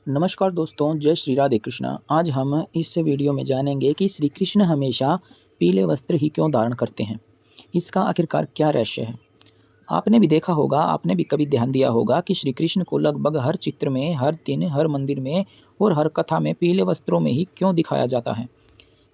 नमस्कार दोस्तों, जय श्री राधे कृष्णा। आज हम इस वीडियो में जानेंगे कि श्री कृष्ण हमेशा पीले वस्त्र ही क्यों धारण करते हैं। इसका आखिरकार क्या रहस्य है। आपने भी देखा होगा, आपने भी कभी ध्यान दिया होगा कि श्री कृष्ण को लगभग हर चित्र में, हर दिन, हर मंदिर में और हर कथा में पीले वस्त्रों में ही क्यों दिखाया जाता है।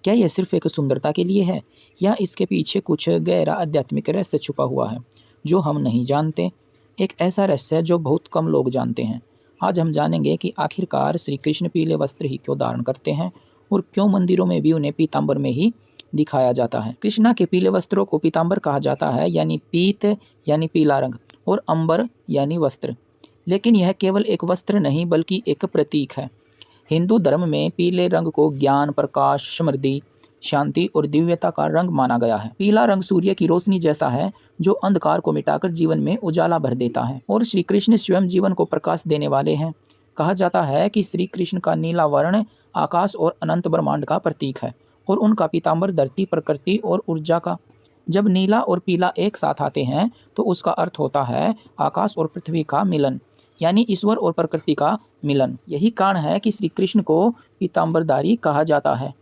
क्या यह सिर्फ एक सुंदरता के लिए है या इसके पीछे कुछ गहरा आध्यात्मिक रहस्य छुपा हुआ है जो हम नहीं जानते। एक ऐसा रहस्य जो बहुत कम लोग जानते हैं। आज हम जानेंगे कि आखिरकार श्री कृष्ण पीले वस्त्र ही क्यों धारण करते हैं और क्यों मंदिरों में भी उन्हें पीताम्बर में ही दिखाया जाता है। कृष्णा के पीले वस्त्रों को पीताम्बर कहा जाता है, यानी पीत यानी पीला रंग और अंबर यानी वस्त्र। लेकिन यह केवल एक वस्त्र नहीं बल्कि एक प्रतीक है। हिंदू धर्म में पीले रंग को ज्ञान, प्रकाश, समृद्धि, शांति और दिव्यता का रंग माना गया है। पीला रंग सूर्य की रोशनी जैसा है जो अंधकार को मिटाकर जीवन में उजाला भर देता है और श्री कृष्ण स्वयं जीवन को प्रकाश देने वाले हैं। कहा जाता है कि श्री कृष्ण का नीला वर्ण आकाश और अनंत ब्रह्मांड का प्रतीक है और उनका पीताम्बर धरती, प्रकृति और ऊर्जा का। जब नीला और पीला एक साथ आते हैं तो उसका अर्थ होता है आकाश और पृथ्वी का मिलन, यानी ईश्वर और प्रकृति का मिलन। यही कारण है कि श्री कृष्ण को पीताम्बरधारी कहा जाता है।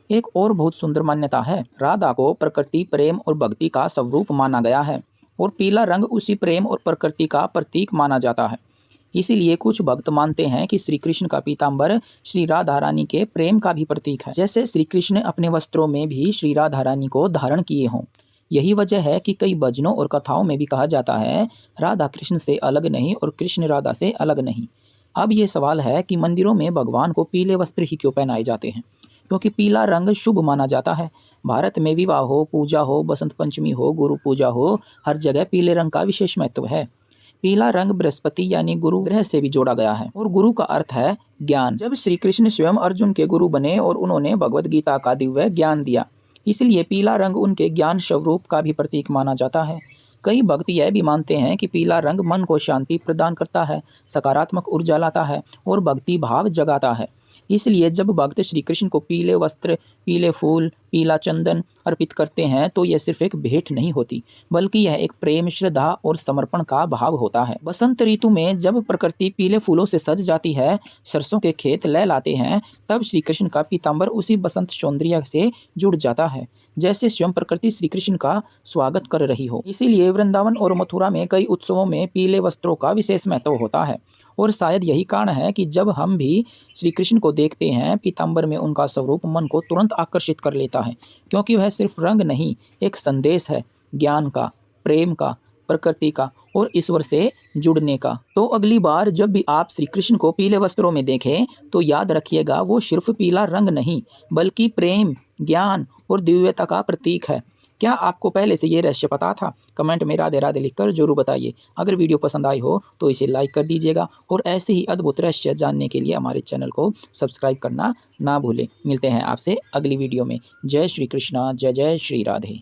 एक और बहुत सुंदर मान्यता है। राधा को प्रकृति, प्रेम और भक्ति का स्वरूप माना गया है और पीला रंग उसी प्रेम और प्रकृति का प्रतीक माना जाता है। इसीलिए कुछ भक्त मानते हैं कि श्री कृष्ण का पीताम्बर श्री राधा रानी के प्रेम का भी प्रतीक है, जैसे श्री कृष्ण अपने वस्त्रों में भी श्री राधा रानी को धारण किए हों। यही वजह है कि कई भजनों और कथाओं में भी कहा जाता है राधा कृष्ण से अलग नहीं और कृष्ण राधा से अलग नहीं। अब ये सवाल है कि मंदिरों में भगवान को पीले वस्त्र ही क्यों पहनाए जाते हैं, क्योंकि पीला रंग शुभ माना जाता है। भारत में विवाह हो, पूजा हो, बसंत पंचमी हो, गुरु पूजा हो, हर जगह पीले रंग का विशेष महत्व है। पीला रंग बृहस्पति यानी गुरु ग्रह से भी जोड़ा गया है और गुरु का अर्थ है ज्ञान। जब श्री कृष्ण स्वयं अर्जुन के गुरु बने और उन्होंने भगवद गीता का दिव्य ज्ञान दिया, इसलिए पीला रंग उनके ज्ञान स्वरूप का भी प्रतीक माना जाता है। कई भक्त यह भी मानते हैं कि पीला रंग मन को शांति प्रदान करता है, सकारात्मक ऊर्जा लाता है और भक्ति भाव जगाता है। इसलिए जब भक्त श्री कृष्ण को पीले वस्त्र, पीले फूल, पीला चंदन अर्पित करते हैं तो यह सिर्फ एक भेंट नहीं होती, बल्कि यह एक प्रेम, श्रद्धा और समर्पण का भाव होता है। बसंत ऋतु में जब प्रकृति पीले फूलों से सज जाती है, सरसों के खेत लहलाते हैं, तब श्री कृष्ण का पीताम्बर उसी बसंत सौंदर्य से जुड़ जाता है, जैसे स्वयं प्रकृति श्री कृष्ण का स्वागत कर रही हो। इसीलिए वृंदावन और मथुरा में कई उत्सवों में पीले वस्त्रों का विशेष महत्व होता है और शायद यही कारण है कि जब हम भी श्री कृष्ण को देखते हैं, पीताम्बर में उनका स्वरूप मन को तुरंत आकर्षित कर लेता है, क्योंकि वह सिर्फ रंग नहीं, एक संदेश है ज्ञान का, प्रेम का, प्रकृति का और ईश्वर से जुड़ने का। तो अगली बार जब भी आप श्री कृष्ण को पीले वस्त्रों में देखें तो याद रखिएगा, वो सिर्फ पीला रंग नहीं बल्कि प्रेम, ज्ञान और दिव्यता का प्रतीक है। क्या आपको पहले से ये रहस्य पता था? कमेंट में राधे राधे लिखकर जरूर बताइए। अगर वीडियो पसंद आई हो तो इसे लाइक कर दीजिएगा और ऐसे ही अद्भुत रहस्य जानने के लिए हमारे चैनल को सब्सक्राइब करना ना भूलें। मिलते हैं आपसे अगली वीडियो में। जय श्री कृष्णा, जय जय श्री राधे।